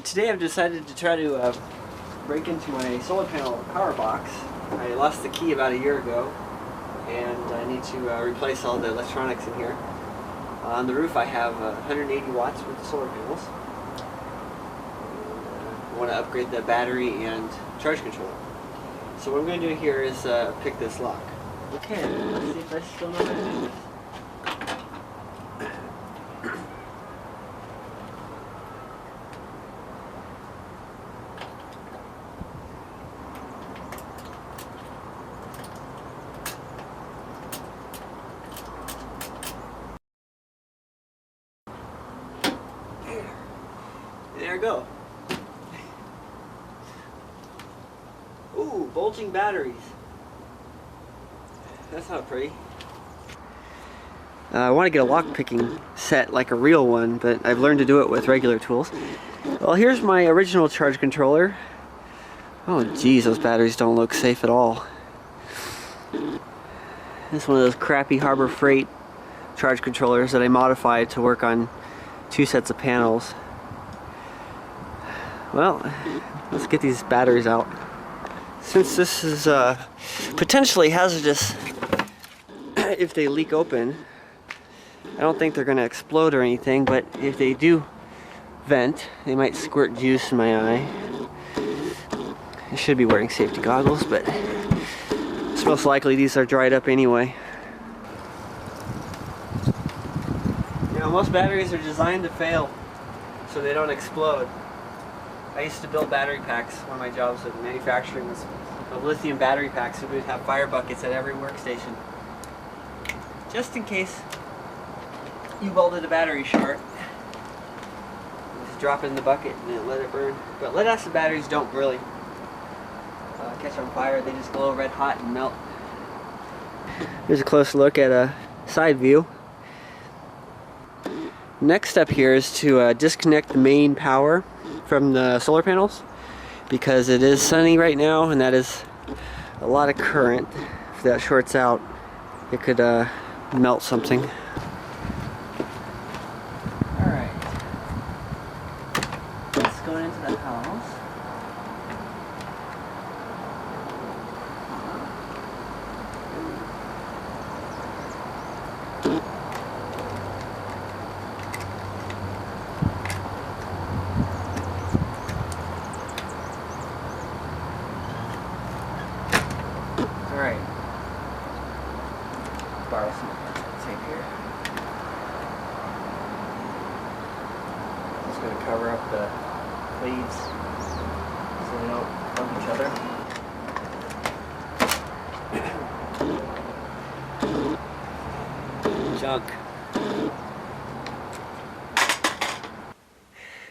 Today I've decided to try to break into my solar panel power box. I lost the key about a year ago, and I need to replace all the electronics in here. On the roof I have 180 watts worth of solar panels. I want to upgrade the battery and charge controller. So what I'm going to do here is pick this lock. Okay, let's see if I still know how to do this. There we go. Ooh, bulging batteries. That's not pretty. I want to get a lock picking set like a real one, but I've learned to do it with regular tools. Well, here's my original charge controller. Oh geez, those batteries don't look safe at all. It's one of those crappy Harbor Freight charge controllers that I modified to work on 2 sets of panels. Well, let's get these batteries out. Since this is potentially hazardous if they leak open, I don't think they're going to explode or anything, but if they do vent, they might squirt juice in my eye. I should be wearing safety goggles, but it's most likely these are dried up anyway. You know, most batteries are designed to fail so they don't explode. I used to build battery packs. One of my jobs at manufacturing was of lithium battery packs, so we'd have fire buckets at every workstation. Just in case you welded a battery short, you just drop it in the bucket and then let it burn. But lead acid batteries don't really catch on fire. They just glow red hot and melt. Here's a close look at a side view. Next step here is to disconnect the main power from the solar panels, because it is sunny right now and that is a lot of current. If that shorts out, it could melt something. Alright, let's go into the house. Alright, borrow some tape here. Just going to cover up the leaves so they don't bump each other. Junk.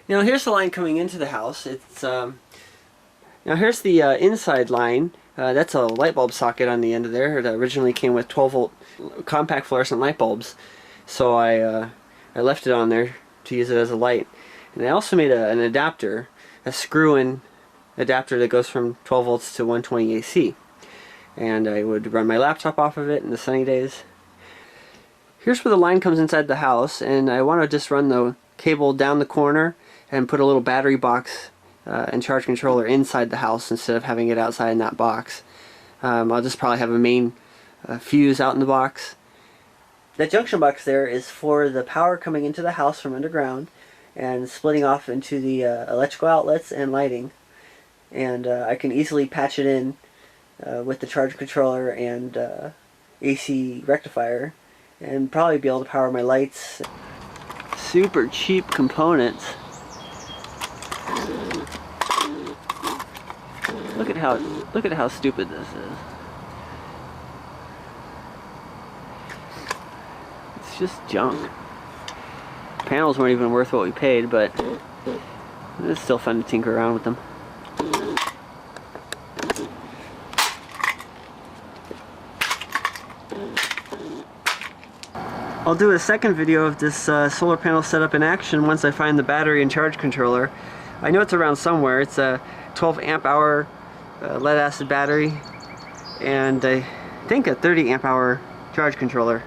Now here's the line coming into the house. It's now here's the inside line. That's a light bulb socket on the end of there. It originally came with 12-volt compact fluorescent light bulbs, so I left it on there to use it as a light. And I also made an adapter, a screw-in adapter that goes from 12 volts to 120 AC. And I would run my laptop off of it in the sunny days. Here's where the line comes inside the house, and I want to just run the cable down the corner and put a little battery box and charge controller inside the house instead of having it outside in that box. I'll just probably have a main fuse out in the box. That junction box there is for the power coming into the house from underground and splitting off into the electrical outlets and lighting. And I can easily patch it in with the charge controller and AC rectifier and probably be able to power my lights. Super cheap components. Look at how stupid this is. It's just junk. Panels weren't even worth what we paid, but it's still fun to tinker around with them. I'll do a second video of this solar panel setup in action once I find the battery and charge controller. I know it's around somewhere. It's a 12 amp hour lead acid battery and I think a 30 amp hour charge controller.